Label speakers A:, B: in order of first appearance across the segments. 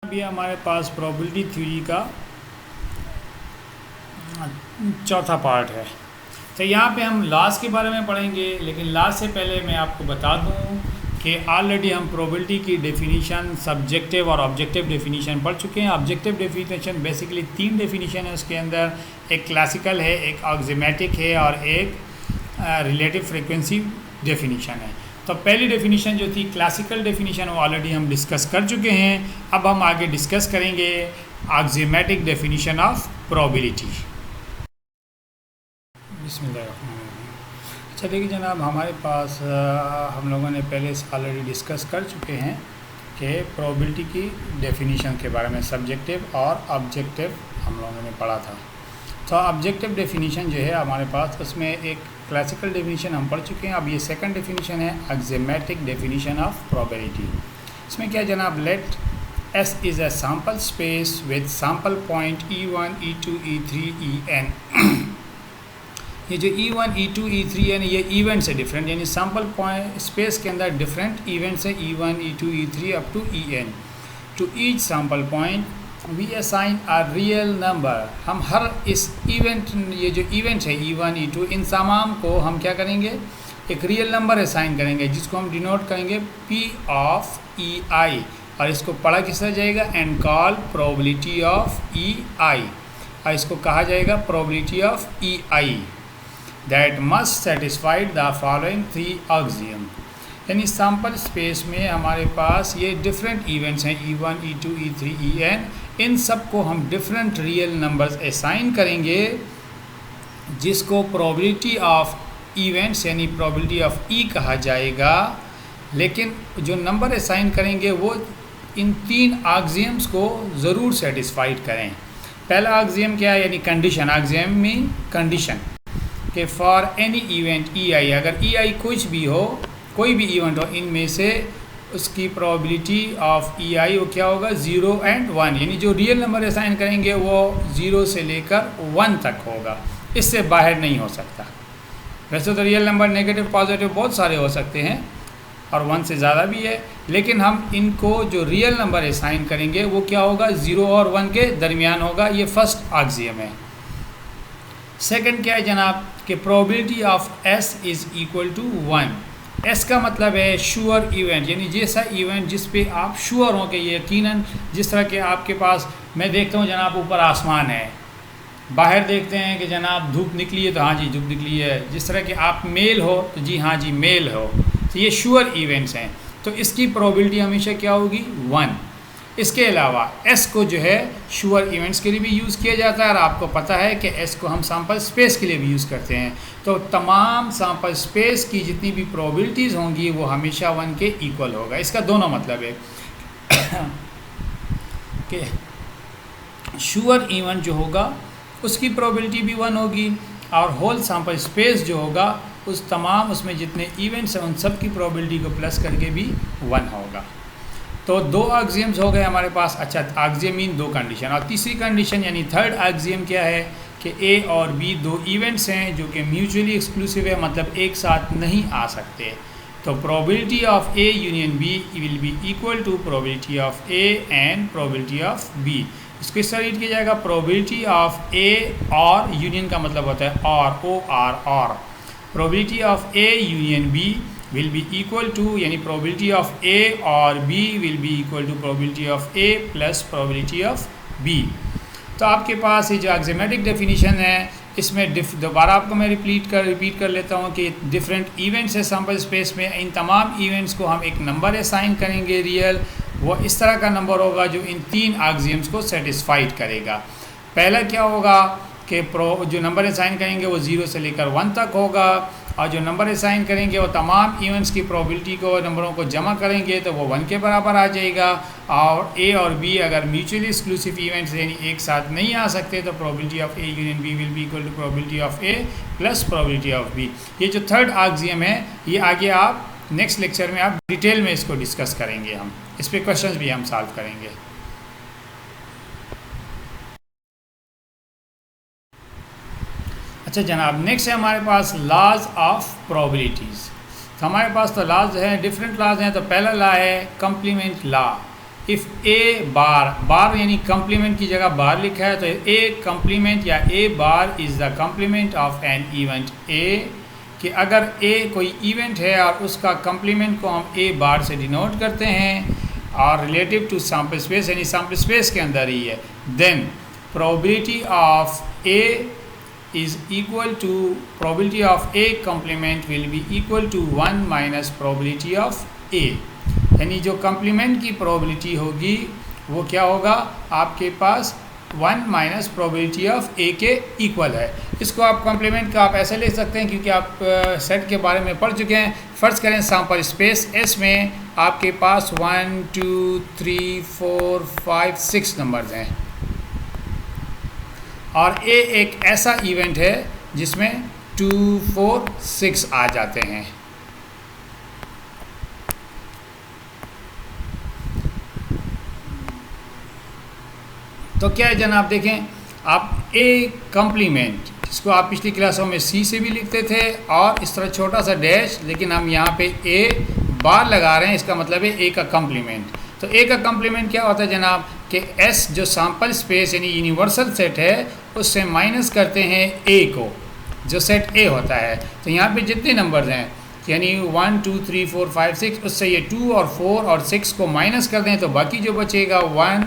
A: अभी हमारे पास probability theory का चौथा पार्ट है। तो यहाँ पे हम लॉस के बारे में पढ़ेंगे, लेकिन लॉस से पहले मैं आपको बता दूँ कि ऑलरेडी हम प्रोबेबिलिटी की डेफिनीशन सब्जेक्टिव और ऑब्जेक्टिव डेफिनीशन पढ़ चुके हैं। ऑब्जेक्टिव डेफिनीशन बेसिकली 3 डेफिनीशन है उसके अंदर, एक क्लासिकल है, एक ऑक्सिमेटिक है और एक रिलेटिव फ्रीक्वेंसी डेफिनीशन है। तो पहली डेफिनीशन जो थी क्लासिकल डेफिनीशन, वो ऑलरेडी हम डिस्कस कर चुके हैं। अब हम आगे डिस्कस करेंगे ऑक्सिमेटिक डेफिनीशन ऑफ प्रोबेबिलिटी। अच्छा देखिए जनाब, हमारे पास हम लोगों ने पहले ऑलरेडी डिस्कस कर चुके हैं कि प्रोबेबिलिटी की डेफिनीशन के बारे में सब्जेक्टिव और ऑब्जेक्टिव हम लोगों ने पढ़ा था। तो ऑब्जेक्टिव डेफिनीशन जो है हमारे पास, उसमें एक क्लासिकल डेफिनीशन हम पढ़ चुके हैं। अब ये सेकंड डेफिनीशन है ऑक्सिमेटिक डेफिनीशन ऑफ प्रोबेबिलिटी। इसमें क्या जनाब, let S is a sample space with sample point E1, E2, E3, En। ये जो E1, E2, E3 है ये इवेंट से डिफरेंट, यानी सैम्पल पॉइंट स्पेस के अंदर डिफरेंट इवेंट्स है E1, E2, E3 up to En। To each sample point we assign a real number. हम हर इस इवेंट, ये जो इवेंट है E1, E2, इन तमाम को हम क्या करेंगे, एक रियल नंबर असाइन करेंगे जिसको हम डिनोट करेंगे P ऑफ EI, और इसको पढ़ा किस तरह जाएगा, and call probability of EI, और इसको कहा जाएगा probability of EI that must satisfied the following 3 ऑक्सियम। यानी सैम्पल स्पेस में हमारे पास ये डिफरेंट इवेंट्स हैं E1, E2, E3, En। इन सब को हम डिफरेंट रियल नंबर्स असाइन करेंगे जिसको प्रोबेबिलिटी ऑफ इवेंट्स यानी प्रोबेबिलिटी ऑफ E कहा जाएगा। लेकिन जो नंबर असाइन करेंगे वो इन 3 ऑक्सियम्स को ज़रूर सेटिस्फाइड करें। पहला ऑक्सियम क्या है, यानी कंडीशन। ऑक्सियम मीन कंडीशन कि फॉर एनी इवेंट EI, अगर EI कुछ भी हो, कोई भी इवेंट हो, इनमें से उसकी प्रोबेबिलिटी ऑफ EI वो क्या होगा, 0 and 1, यानी जो रियल नंबर असाइन करेंगे वो 0 से लेकर 1 तक होगा, इससे बाहर नहीं हो सकता। वैसे तो रियल नंबर नेगेटिव पॉजिटिव बहुत सारे हो सकते हैं और 1 से ज़्यादा भी है, लेकिन हम इनको जो रियल नंबर असाइन करेंगे वो क्या होगा, 0 और 1 के दरमियान होगा। ये फर्स्ट ऑक्सियम है। सेकंड क्या है जनाब, कि probability of S is equal to 1। S का मतलब है श्योर इवेंट, यानी जैसा इवेंट जिस पे आप श्योर हो कि ये यकीनन, जिस तरह के आपके पास, मैं देखता हूँ जनाब ऊपर आसमान है, बाहर देखते हैं कि जनाब धूप निकली है तो हाँ जी धूप निकली है, जिस तरह के आप मेल हो तो जी हाँ जी मेल हो, तो ये श्योर इवेंट्स हैं, तो इसकी प्रोबेबिलिटी हमेशा क्या होगी, 1। इसके अलावा S को जो है श्योर इवेंट्स के लिए भी यूज़ किया जाता है, और आपको पता है कि S को हम सैम्पल स्पेस के लिए भी यूज़ करते हैं। तो तमाम सैम्पल स्पेस की जितनी भी प्रोबेबिलिटीज़ होंगी वो हमेशा 1 के इक्वल होगा। इसका दोनों मतलब है कि श्योर इवेंट जो होगा उसकी प्रोबेबिलिटी भी 1 होगी, और होल सैम्पल स्पेस जो होगा उस तमाम उसमें जितने इवेंट्स हैं उन सब की प्रोबेबिलिटी को प्लस करके भी 1 होगा। तो 2 ऑक्सियम्स हो गए हमारे पास। अच्छा, ऑक्सियम मीन 2 कंडीशन, और तीसरी कंडीशन यानी थर्ड ऑक्सियम क्या है कि A और B 2 इवेंट्स हैं जो कि म्यूचुअली एक्सक्लूसिव है, मतलब एक साथ नहीं आ सकते। तो probability of A union B will be equal to probability of A and probability of B। इसको इस तरह रीड किया जाएगा, प्रोबेबिलिटी ऑफ A और यूनियन का मतलब होता है और probability of A union B will be equal to, यानी प्रोबेबिलिटी ऑफ A और B will be equal to probability of A plus probability of B। तो आपके पास ये जो ऑक्सिमेटिक डेफिनीशन है, इसमें दोबारा आपको मैं रिपीट कर लेता हूँ कि डिफरेंट इवेंट्स है सैम्पल स्पेस में, इन तमाम इवेंट्स को हम एक नंबर असाइन करेंगे रियल, वो इस तरह का नंबर होगा जो इन 3 ऑक्सियम्स को सेटिस्फाइड करेगा। पहला क्या होगा कि जो नंबर असाइन करेंगे वो 0 से लेकर 1 तक होगा, और जो नंबर असाइन करेंगे वो तमाम इवेंट्स की प्रोबेबिलिटी को, नंबरों को जमा करेंगे तो वो 1 के बराबर आ जाएगा। और A और B अगर म्यूचुअली एक्सक्लूसिव इवेंट्स यानी एक साथ नहीं आ सकते तो probability of A union B will be equal to probability of A plus probability of B। ये जो थर्ड ऑक्सियम है ये आगे आप नेक्स्ट लेक्चर में आप डिटेल में इसको डिस्कस करेंगे, हम इस पर क्वेश्चंस भी हम सॉल्व करेंगे। अच्छा जनाब, नेक्स्ट है हमारे पास लॉज ऑफ प्रोबेबिलिटीज़। तो हमारे पास तो लॉज हैं, डिफरेंट लॉज हैं। तो पहला लॉ है complement law, if A bar यानी कंप्लीमेंट की जगह बार लिखा है, तो ए कंप्लीमेंट या A bar is the complement of an event A, कि अगर ए कोई इवेंट है और उसका कंप्लीमेंट को हम ए बार से डिनोट करते हैं और रिलेटिव टू सैम्पल स्पेस यानी सैम्पल स्पेस के अंदर ही है, then probability of A is equal to probability of A complement will be equal to 1 minus probability of A, यानी जो कंप्लीमेंट की प्रोबेबिलिटी होगी वो क्या होगा, आपके पास 1 माइनस प्रोबेबिलिटी ऑफ ए के इक्वल है। इसको आप कॉम्प्लीमेंट का आप ऐसे ले सकते हैं क्योंकि आप सेट के बारे में पढ़ चुके हैं। फ़र्ज़ करें सैम्पल स्पेस एस में आपके पास 1 2 3 4 5 6 नंबर्स हैं और ए एक ऐसा इवेंट है जिसमें 2 4 6 आ जाते हैं। तो क्या है जनाब, देखें आप ए कंप्लीमेंट, जिसको आप पिछली क्लासों में सी से भी लिखते थे और इस तरह छोटा सा डैश, लेकिन हम यहाँ पे ए बार लगा रहे हैं, इसका मतलब है ए का कंप्लीमेंट। तो ए का कंप्लीमेंट क्या होता है जनाब कि एस जो सैम्पल स्पेस यानी यूनिवर्सल सेट है उससे माइनस करते हैं ए को, जो सेट ए होता है। तो यहाँ पे जितने नंबर्स हैं यानी 1 2 3 4 5 6, उससे ये 2 और 4 और 6 को माइनस कर दें तो बाकी जो बचेगा 1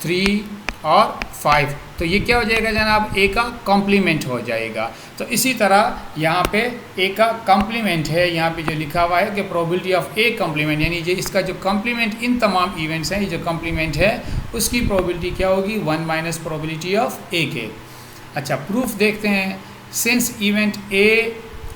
A: 3 और 5, तो ये क्या हो जाएगा जनाब, ए का कॉम्प्लीमेंट हो जाएगा। तो इसी तरह यहाँ पे ए का कॉम्प्लीमेंट है, यहाँ पे जो लिखा हुआ है कि प्रोबेबिलिटी ऑफ ए कॉम्प्लीमेंट, यानी जो इसका जो कॉम्प्लीमेंट इन तमाम इवेंट्स हैं, ये जो कॉम्प्लीमेंट है उसकी प्रोबेबिलिटी क्या होगी, 1 माइनस प्रोबेबिलिटी ऑफ ए के। अच्छा, प्रूफ देखते हैं। Since event A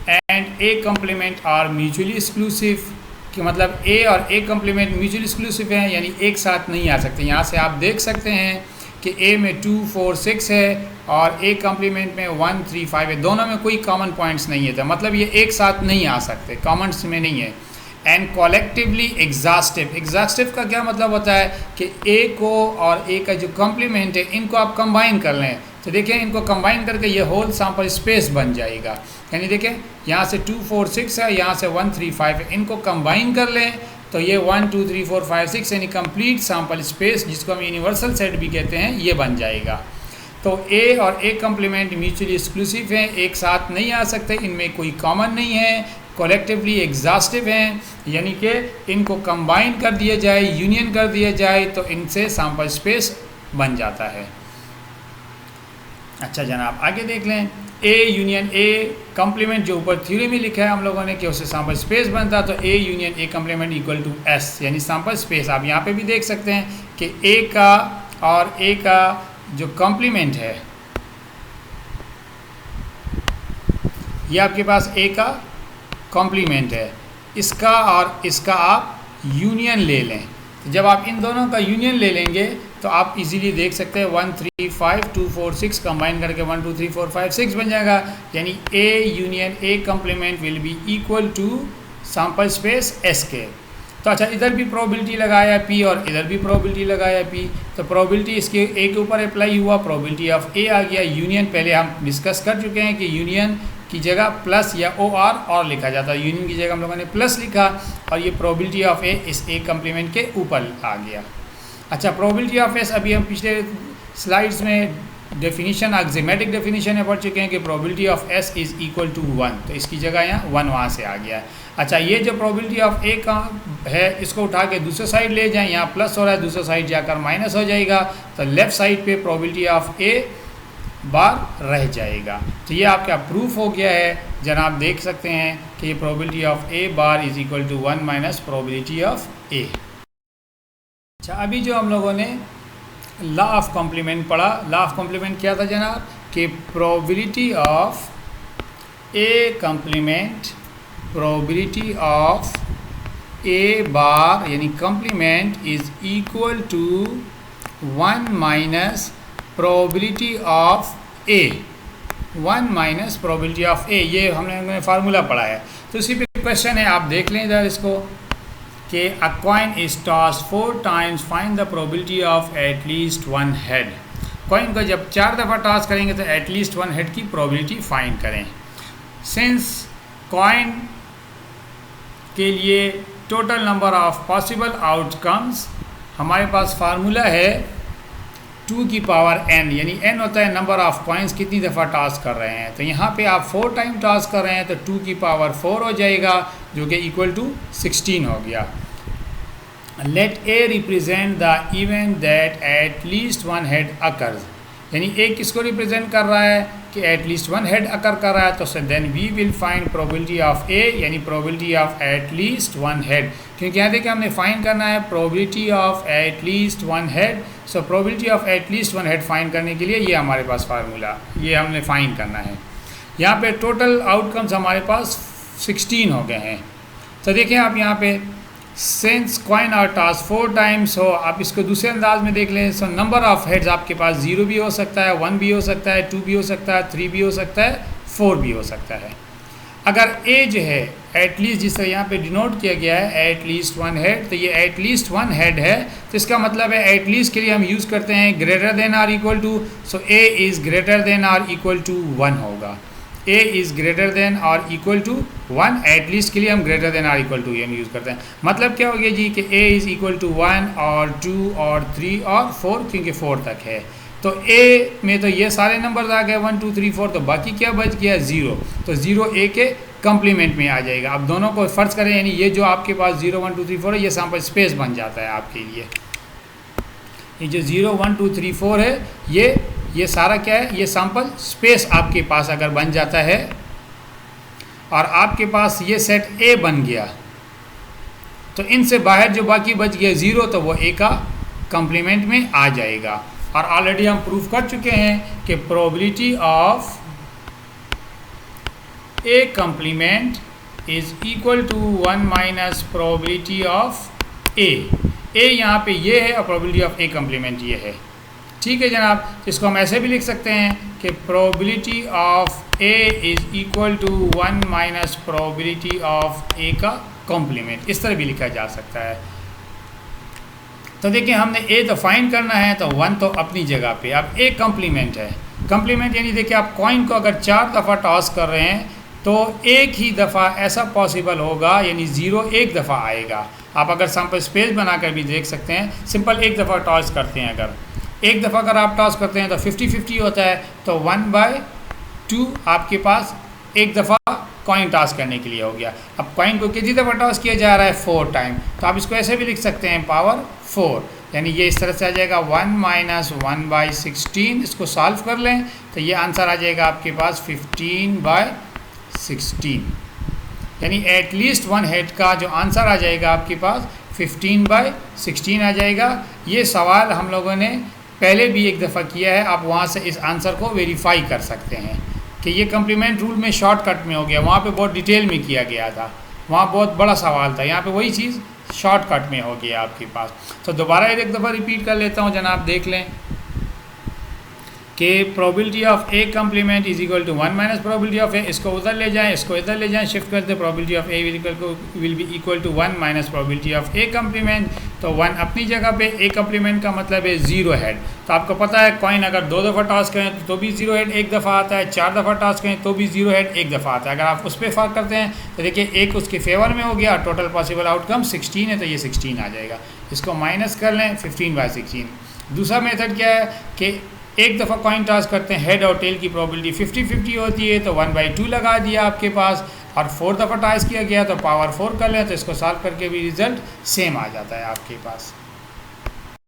A: and A complement are mutually exclusive, कि मतलब ए और ए कॉम्प्लीमेंट म्यूचुअली एक्सक्लूसिव हैं, यानी एक साथ नहीं आ सकते। यहाँ से आप देख सकते हैं कि ए में 2 4 6 है और ए कॉम्प्लीमेंट में 1 3 5 है, दोनों में कोई कॉमन पॉइंट्स नहीं है, तो मतलब ये एक साथ नहीं आ सकते, कॉमन्स में नहीं है। एंड कॉलेक्टिवली एग्जॉस्टिव, एग्जॉस्टिव का क्या मतलब होता है कि ए को और ए का जो कॉम्प्लीमेंट है इनको आप कंबाइन कर लें, तो देखें इनको कंबाइन करके ये होल सैम्पल स्पेस बन जाएगा। यानी देखें यहाँ से 2 4 6 है, यहाँ से 1 3 5 है, इनको कंबाइन कर लें तो ये 1 2 3 4 5 6 यानी कंप्लीट सैम्पल स्पेस, जिसको हम यूनिवर्सल सेट भी कहते हैं, ये बन जाएगा। तो ए और ए कॉम्प्लीमेंट म्यूचुअली एक्सक्लूसिव हैं, एक साथ नहीं आ सकते, इनमें कोई कॉमन नहीं है, कलेक्टिवली एग्जॉस्टिव हैं, यानी कि इनको कंबाइन कर दिया जाए, यूनियन कर दिया जाए तो इनसे सैम्पल स्पेस बन जाता है। अच्छा जनाब, आगे देख लें। ए यूनियन ए कॉम्प्लीमेंट जो ऊपर थ्योरी में लिखा है हम लोगों ने कि उससे सैम्पल स्पेस बनता, तो A union A complement equal to S, यानी सैम्पल स्पेस। आप यहाँ पे भी देख सकते हैं कि ए का और ए का जो कॉम्प्लीमेंट है, ये आपके पास ए का कॉम्प्लीमेंट है, इसका और इसका आप यूनियन ले लें। तो जब आप इन दोनों का यूनियन ले लेंगे तो आप इजीली देख सकते हैं 1 3 5 2 4 6 कंबाइन करके 1 2 3 4 5 6 बन जाएगा, यानी A union A complement will be equal to sample space S के। तो अच्छा, इधर भी प्रोबेबिलिटी लगाया पी और इधर भी प्रोबेबिलिटी लगाया पी, तो प्रोबेबिलिटी इसके ए के ऊपर अप्लाई हुआ, प्रोबेबिलिटी ऑफ ए आ गया। यूनियन पहले हम डिस्कस कर चुके हैं कि यूनियन की जगह प्लस या ओ आर और लिखा जाता है, यूनियन की जगह हम लोगों ने प्लस लिखा और ये प्रोबेबिलिटी ऑफ ए इस ए कॉम्प्लीमेंट के ऊपर आ गया। अच्छा, प्रोबेबिलिटी ऑफ एस अभी हम पिछले स्लाइड्स में डेफिनेशन, एक्जेमेटिक डेफिनेशन में पढ़ चुके हैं कि probability of S is equal to 1, तो इसकी जगह यहाँ 1 वहाँ से आ गया है। अच्छा, ये जो प्रोबेबिलिटी ऑफ ए का है इसको उठा के दूसरे साइड ले जाएं, यहाँ प्लस हो रहा है, दूसरे साइड जाकर माइनस हो जाएगा, तो लेफ़्ट साइड पे प्रोबेबिलिटी ऑफ ए बार रह जाएगा। तो ये आपका प्रूफ हो गया है जनाब, देख सकते हैं कि probability of A bar is equal to 1 minus probability of A. अच्छा, अभी जो हम लोगों ने लॉ ऑफ कॉम्प्लीमेंट पढ़ा, लॉ ऑफ कॉम्प्लीमेंट क्या था जनाब कि probability of A complement, probability of A bar यानी complement is equal to 1 minus probability of A, 1 minus probability of A, ये हमने फार्मूला पढ़ा है। तो इसी पे क्वेश्चन है, आप देख लें इधर इसको कि अ coin is toss 4 times, find the probability of at least 1 head. Coin को जब 4 दफ़ा टॉस करेंगे तो एटलीस्ट 1 हेड की प्रोबेबिलिटी फाइंड करें। सिंस कॉइन के लिए total number of possible outcomes हमारे पास फार्मूला है 2 की पावर n, यानी n होता है नंबर ऑफ कॉइन्स कितनी दफ़ा टॉस कर रहे हैं। तो यहाँ पे आप 4 टाइम टॉस कर रहे हैं तो 2 की पावर 4 हो जाएगा, जो कि इक्वल टू 16 हो गया। Let a represent the event that at least one head occurs, यानी a किसको रिप्रेजेंट कर रहा है कि at least one head occur कर रहा है। तो then we will find probability of a, यानी probability of at least one head, क्योंकि यहाँ देखिए हमने फाइंड करना है probability of at least one head. So probability of at least one head find करने के लिए ये हमारे पास फार्मूला, ये हमने फाइंड करना है। यहाँ पे टोटल आउटकम्स हमारे पास 16 हो गए हैं। तो देखिए आप यहाँ पे सिंस कॉइन और टॉस 4 टाइम्स हो, आप इसको दूसरे अंदाज में देख लें। सो नंबर ऑफ हेड्स आपके पास 0 भी हो सकता है, 1 भी हो सकता है, 2 भी हो सकता है, 3 भी हो सकता है, 4 भी हो सकता है। अगर a जो है एटलीस्ट, जिस तरह यहाँ पे डिनोट किया गया है एट लीस्ट वन हेड, तो ये एट लीस्ट वन हेड है। तो इसका मतलब है एट लीस्ट के लिए हम यूज़ करते हैं greater than or equal to. So a is greater than or equal to 1 होगा। a इज़ ग्रेटर देन और इक्वल टू 1, एट लीस्ट के लिए हम ग्रेटर देन और इक्वल टू ये यूज़ करते हैं। मतलब क्या हो गया जी कि a इज़ इक्वल टू 1 और 2 और 3 और 4, क्योंकि 4 तक है। तो a में तो ये सारे नंबर आ गए 1 2 3 4, तो बाकी क्या बच गया 0। तो 0 a के कम्प्लीमेंट में आ जाएगा। अब दोनों को फर्ज करें, यानी ये जो आपके पास 0 1 2 3 4 है, ये सैम्पल स्पेस बन जाता है आपके लिए। ये जो 0 1 2 3 4 है, ये सारा क्या है, ये सैम्पल स्पेस आपके पास अगर बन जाता है और आपके पास ये सेट A बन गया, तो इनसे बाहर जो बाकी बच गया 0, तो वो A का कम्प्लीमेंट में आ जाएगा। और ऑलरेडी हम प्रूफ कर चुके हैं कि probability of A complement is equal to 1 minus probability of A। यहाँ पे ये है और प्रोबेबिलिटी ऑफ A कम्प्लीमेंट ये है। ठीक है जनाब, इसको हम ऐसे भी लिख सकते हैं कि probability of A is equal to 1 minus probability of A का कॉम्प्लीमेंट, इस तरह भी लिखा जा सकता है। तो देखिए हमने A तो फाइंड करना है, तो 1 तो अपनी जगह पे। अब A कॉम्प्लीमेंट है। कॉम्प्लीमेंट यानी देखिए आप कॉइन को अगर 4 दफ़ा टॉस कर रहे हैं तो एक ही दफ़ा ऐसा पॉसिबल होगा, यानी 0 एक दफ़ा आएगा। आप अगर सैम्पल स्पेस बनाकर भी देख सकते हैं। सिंपल एक दफ़ा टॉस करते हैं, अगर एक दफ़ा अगर आप टॉस करते हैं तो 50-50 होता है। तो 1/2 आपके पास एक दफ़ा कॉइन टॉस करने के लिए हो गया। अब कॉइन को कितनी दफ़ा टॉस किया जा रहा है 4 टाइम, तो आप इसको ऐसे भी लिख सकते हैं पावर 4, यानी ये इस तरह से आ जाएगा 1 माइनस 1/16। इसको सॉल्व कर लें तो ये आंसर आ जाएगा आपके पास 15/16, यानी एटलीस्ट वन हेड का जो आंसर आ जाएगा आपके पास 15/16 आ जाएगा। ये सवाल हम लोगों ने पहले भी एक दफ़ा किया है, आप वहाँ से इस आंसर को वेरीफाई कर सकते हैं कि ये कम्प्लीमेंट रूल में शॉर्टकट में हो गया। वहाँ पे बहुत डिटेल में किया गया था, वहाँ बहुत बड़ा सवाल था, यहाँ पे वही चीज़ शॉर्टकट में हो गया आपके पास। तो दोबारा एक दफ़ा रिपीट कर लेता हूँ जनाब, देख लें कि probability of A complement is equal to 1 minus probability of A। इसको उधर ले जाएं, इसको इधर ले जाएं, शिफ्ट कर दें। Probability of A will be equal to 1 minus probability of A complement. तो 1 अपनी जगह पे, A कम्प्लीमेंट का मतलब है 0 हेड। तो आपको पता है कॉइन अगर 2 दफ़ा टॉस करें तो भी 0 हेड एक दफ़ा आता है, 4 दफ़ा टॉस करें तो भी 0 हेड एक दफ़ा आता है। अगर आप उस पर फर्क करते हैं तो देखिए एक उसके फेवर में हो गया, टोटल पॉसिबल आउटकम 16 है, तो ये 16 आ जाएगा। इसको माइनस कर लें 15/16। दूसरा मेथड क्या है कि एक दफ़ा कॉइन टॉस करते हैं, हेड और टेल की प्रोबेबिलिटी 50-50 होती है, तो 1/2 लगा दिया आपके पास, और 4 दफ़ा टॉस किया गया तो पावर 4 कर लें, तो इसको सॉल्व करके भी रिज़ल्ट सेम आ जाता है आपके पास।